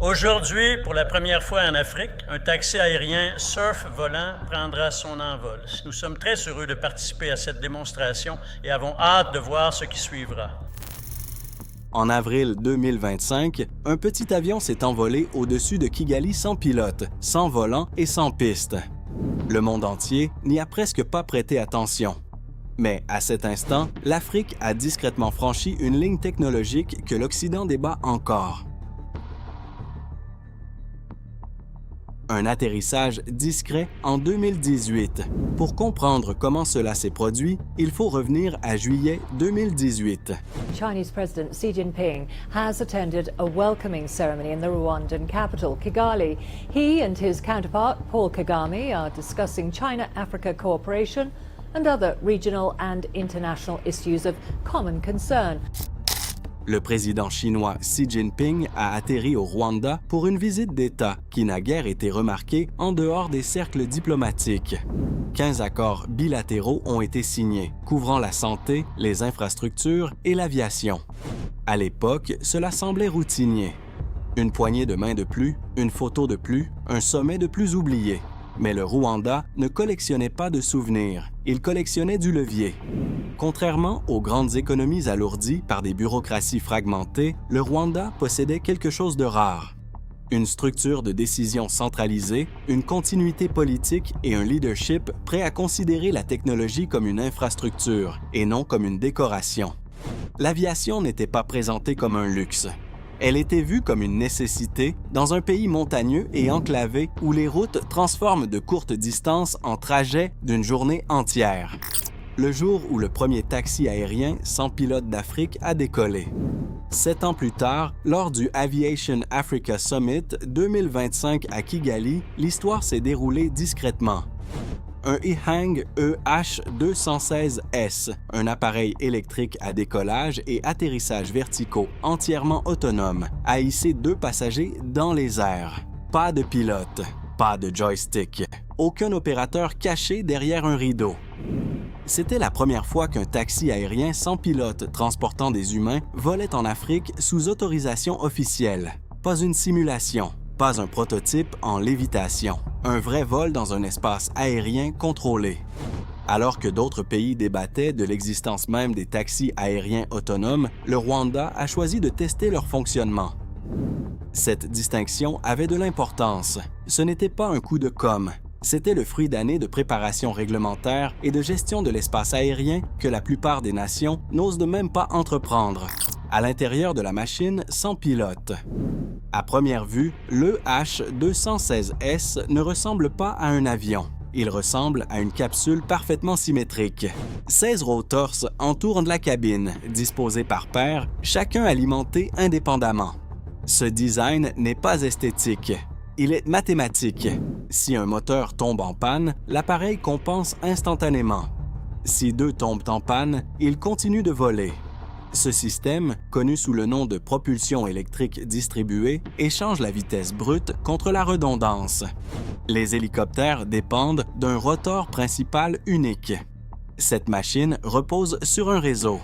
Aujourd'hui, pour la première fois en Afrique, un taxi aérien surf-volant prendra son envol. Nous sommes très heureux de participer à cette démonstration et avons hâte de voir ce qui suivra. En avril 2025, un petit avion s'est envolé au-dessus de Kigali sans pilote, sans volant et sans piste. Le monde entier n'y a presque pas prêté attention. Mais à cet instant, l'Afrique a discrètement franchi une ligne technologique que l'Occident débat encore. Un atterrissage discret en 2018. Pour comprendre comment cela s'est produit, il faut revenir à juillet 2018. Chinese President Xi Jinping has attended a welcoming ceremony in the Rwandan capital, Kigali. He and his counterpart, Paul Kagame, are discussing China-Africa cooperation and other regional and international issues of common concern. Le président chinois Xi Jinping a atterri au Rwanda pour une visite d'État qui n'a guère été remarquée en dehors des cercles diplomatiques. 15 accords bilatéraux ont été signés, couvrant la santé, les infrastructures et l'aviation. À l'époque, cela semblait routinier. Une poignée de main de plus, une photo de plus, un sommet de plus oublié. Mais le Rwanda ne collectionnait pas de souvenirs, il collectionnait du levier. Contrairement aux grandes économies alourdies par des bureaucraties fragmentées, le Rwanda possédait quelque chose de rare. Une structure de décision centralisée, une continuité politique et un leadership prêt à considérer la technologie comme une infrastructure et non comme une décoration. L'aviation n'était pas présentée comme un luxe. Elle était vue comme une nécessité dans un pays montagneux et enclavé où les routes transforment de courtes distances en trajets d'une journée entière. Le jour où le premier taxi aérien sans pilote d'Afrique a décollé. 7 ans plus tard, lors du Aviation Africa Summit 2025 à Kigali, l'histoire s'est déroulée discrètement. Un EHang EH216S, un appareil électrique à décollage et atterrissage verticaux entièrement autonome, a hissé 2 passagers dans les airs. Pas de pilote, pas de joystick, aucun opérateur caché derrière un rideau. C'était la première fois qu'un taxi aérien sans pilote transportant des humains volait en Afrique sous autorisation officielle. Pas une simulation. Pas un prototype en lévitation, un vrai vol dans un espace aérien contrôlé. Alors que d'autres pays débattaient de l'existence même des taxis aériens autonomes, le Rwanda a choisi de tester leur fonctionnement. Cette distinction avait de l'importance. Ce n'était pas un coup de com', c'était le fruit d'années de préparation réglementaire et de gestion de l'espace aérien que la plupart des nations n'osent de même pas entreprendre. À l'intérieur de la machine sans pilote. À première vue, le H216S ne ressemble pas à un avion. Il ressemble à une capsule parfaitement symétrique. 16 rotors entourent la cabine, disposés par paires, chacun alimenté indépendamment. Ce design n'est pas esthétique. Il est mathématique. Si un moteur tombe en panne, l'appareil compense instantanément. Si 2 tombent en panne, il continue de voler. Ce système, connu sous le nom de propulsion électrique distribuée, échange la vitesse brute contre la redondance. Les hélicoptères dépendent d'un rotor principal unique. Cette machine repose sur un réseau.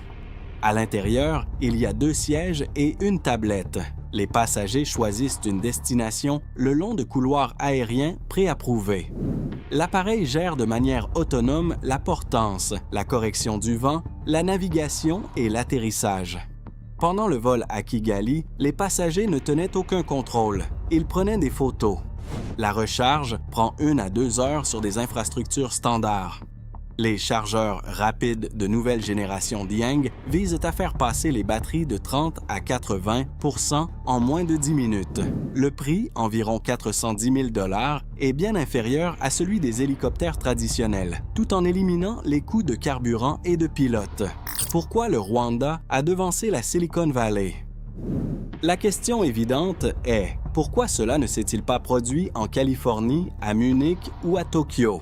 À l'intérieur, il y a 2 sièges et une tablette. Les passagers choisissent une destination le long de couloirs aériens préapprouvés. L'appareil gère de manière autonome la portance, la correction du vent, la navigation et l'atterrissage. Pendant le vol à Kigali, les passagers ne tenaient aucun contrôle. Ils prenaient des photos. La recharge prend 1 à 2 heures sur des infrastructures standards. Les chargeurs rapides de nouvelle génération Dieng visent à faire passer les batteries de 30 à 80% en moins de 10 minutes. Le prix, environ 410 000 $, est bien inférieur à celui des hélicoptères traditionnels, tout en éliminant les coûts de carburant et de pilotes. Pourquoi le Rwanda a devancé la Silicon Valley? La question évidente est, pourquoi cela ne s'est-il pas produit en Californie, à Munich ou à Tokyo?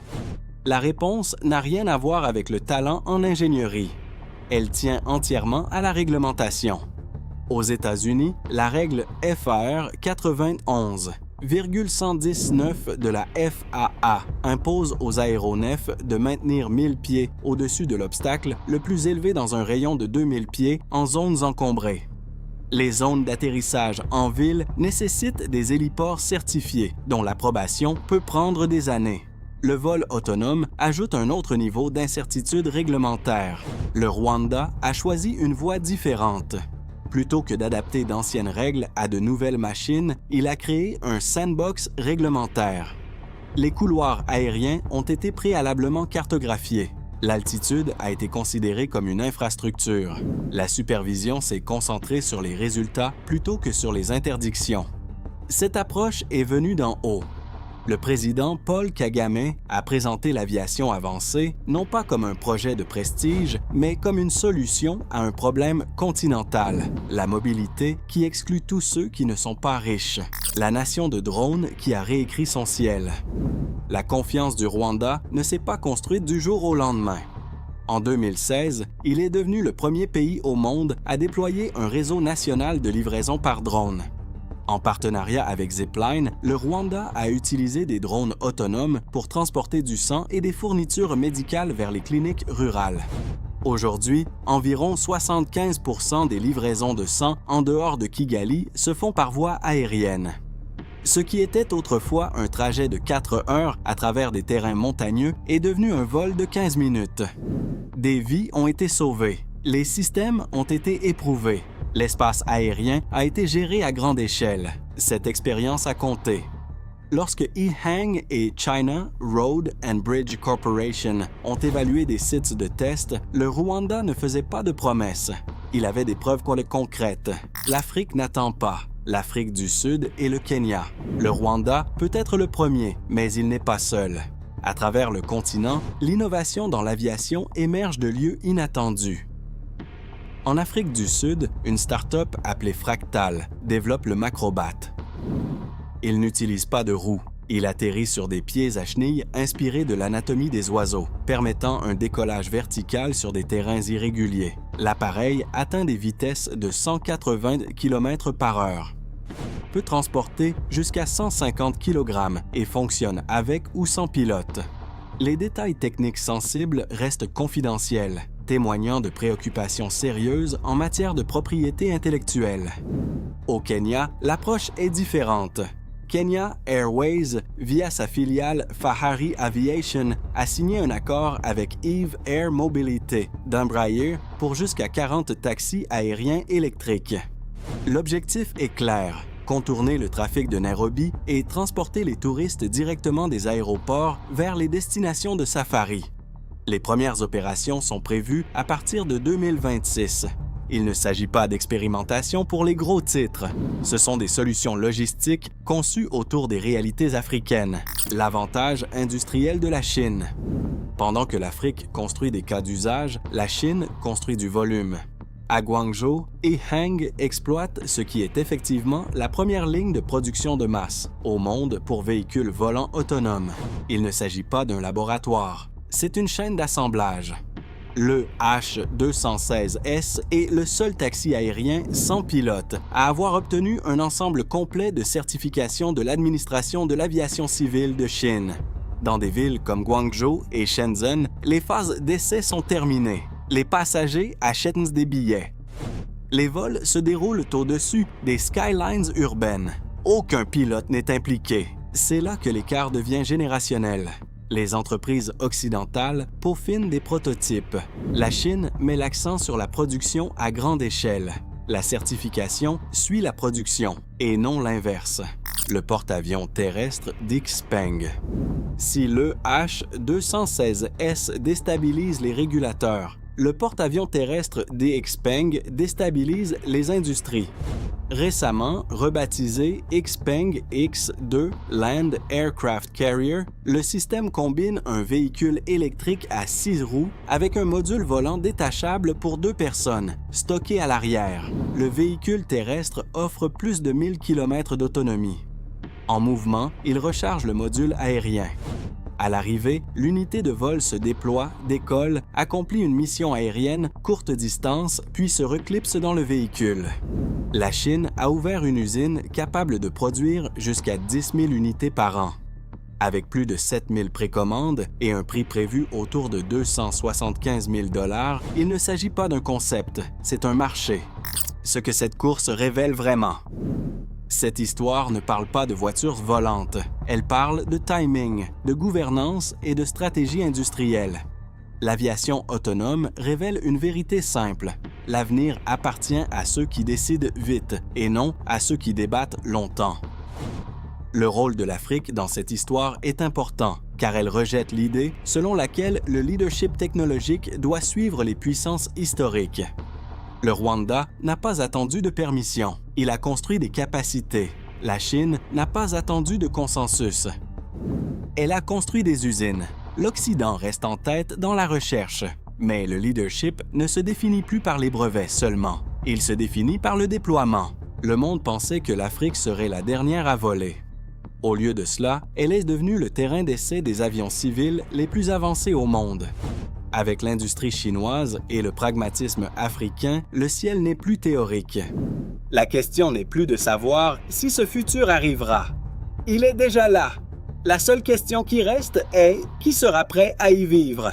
La réponse n'a rien à voir avec le talent en ingénierie. Elle tient entièrement à la réglementation. Aux États-Unis, la règle FAR 91,119 de la FAA impose aux aéronefs de maintenir 1000 pieds au-dessus de l'obstacle le plus élevé dans un rayon de 2000 pieds en zones encombrées. Les zones d'atterrissage en ville nécessitent des héliports certifiés, dont l'approbation peut prendre des années. Le vol autonome ajoute un autre niveau d'incertitude réglementaire. Le Rwanda a choisi une voie différente. Plutôt que d'adapter d'anciennes règles à de nouvelles machines, il a créé un sandbox réglementaire. Les couloirs aériens ont été préalablement cartographiés. L'altitude a été considérée comme une infrastructure. La supervision s'est concentrée sur les résultats plutôt que sur les interdictions. Cette approche est venue d'en haut. Le président Paul Kagame a présenté l'aviation avancée non pas comme un projet de prestige, mais comme une solution à un problème continental, la mobilité qui exclut tous ceux qui ne sont pas riches, la nation de drones qui a réécrit son ciel. La confiance du Rwanda ne s'est pas construite du jour au lendemain. En 2016, il est devenu le premier pays au monde à déployer un réseau national de livraison par drone. En partenariat avec Zipline, le Rwanda a utilisé des drones autonomes pour transporter du sang et des fournitures médicales vers les cliniques rurales. Aujourd'hui, environ 75% des livraisons de sang en dehors de Kigali se font par voie aérienne. Ce qui était autrefois un trajet de 4 heures à travers des terrains montagneux est devenu un vol de 15 minutes. Des vies ont été sauvées, les systèmes ont été éprouvés. L'espace aérien a été géré à grande échelle. Cette expérience a compté. Lorsque EHang et China Road and Bridge Corporation ont évalué des sites de test, le Rwanda ne faisait pas de promesses. Il avait des preuves concrètes. L'Afrique n'attend pas. L'Afrique du Sud et le Kenya. Le Rwanda peut être le premier, mais il n'est pas seul. À travers le continent, l'innovation dans l'aviation émerge de lieux inattendus. En Afrique du Sud, une start-up appelée Fractal développe le Macrobat. Il n'utilise pas de roues. Il atterrit sur des pieds à chenilles inspirés de l'anatomie des oiseaux, permettant un décollage vertical sur des terrains irréguliers. L'appareil atteint des vitesses de 180 km/h. Peut transporter jusqu'à 150 kg et fonctionne avec ou sans pilote. Les détails techniques sensibles restent confidentiels, témoignant de préoccupations sérieuses en matière de propriété intellectuelle. Au Kenya, l'approche est différente. Kenya Airways, via sa filiale Fahari Aviation, a signé un accord avec Eve Air Mobility d'Embraer pour jusqu'à 40 taxis aériens électriques. L'objectif est clair, contourner le trafic de Nairobi et transporter les touristes directement des aéroports vers les destinations de safari. Les premières opérations sont prévues à partir de 2026. Il ne s'agit pas d'expérimentation pour les gros titres. Ce sont des solutions logistiques conçues autour des réalités africaines, l'avantage industriel de la Chine. Pendant que l'Afrique construit des cas d'usage, la Chine construit du volume. À Guangzhou, EHang exploite ce qui est effectivement la première ligne de production de masse au monde pour véhicules volants autonomes. Il ne s'agit pas d'un laboratoire. C'est une chaîne d'assemblage. Le H216S est le seul taxi aérien sans pilote à avoir obtenu un ensemble complet de certifications de l'administration de l'aviation civile de Chine. Dans des villes comme Guangzhou et Shenzhen, les phases d'essai sont terminées. Les passagers achètent des billets. Les vols se déroulent au-dessus des skylines urbaines. Aucun pilote n'est impliqué. C'est là que l'écart devient générationnel. Les entreprises occidentales peaufinent des prototypes. La Chine met l'accent sur la production à grande échelle. La certification suit la production, et non l'inverse. Le porte-avions terrestre d'Xpeng. Si le H216S déstabilise les régulateurs, le porte-avions terrestre d'Xpeng déstabilise les industries. Récemment rebaptisé Xpeng X2 Land Aircraft Carrier, le système combine un véhicule électrique à 6 roues avec un module volant détachable pour 2 personnes, stocké à l'arrière. Le véhicule terrestre offre plus de 1000 km d'autonomie. En mouvement, il recharge le module aérien. À l'arrivée, l'unité de vol se déploie, décolle, accomplit une mission aérienne courte distance, puis se reclipse dans le véhicule. La Chine a ouvert une usine capable de produire jusqu'à 10 000 unités par an. Avec plus de 7 000 précommandes et un prix prévu autour de 275 000 $, il ne s'agit pas d'un concept, c'est un marché. ce que cette course révèle vraiment. Cette histoire ne parle pas de voitures volantes, elle parle de timing, de gouvernance et de stratégie industrielle. L'aviation autonome révèle une vérité simple. L'avenir appartient à ceux qui décident vite et non à ceux qui débattent longtemps. Le rôle de l'Afrique dans cette histoire est important, car elle rejette l'idée selon laquelle le leadership technologique doit suivre les puissances historiques. Le Rwanda n'a pas attendu de permission, il a construit des capacités. La Chine n'a pas attendu de consensus. Elle a construit des usines. L'Occident reste en tête dans la recherche. Mais le leadership ne se définit plus par les brevets seulement. Il se définit par le déploiement. Le monde pensait que l'Afrique serait la dernière à voler. Au lieu de cela, elle est devenue le terrain d'essai des avions civils les plus avancés au monde. Avec l'industrie chinoise et le pragmatisme africain, le ciel n'est plus théorique. La question n'est plus de savoir si ce futur arrivera. Il est déjà là. La seule question qui reste est qui sera prêt à y vivre.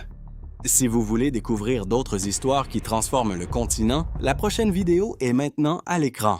Si vous voulez découvrir d'autres histoires qui transforment le continent, la prochaine vidéo est maintenant à l'écran.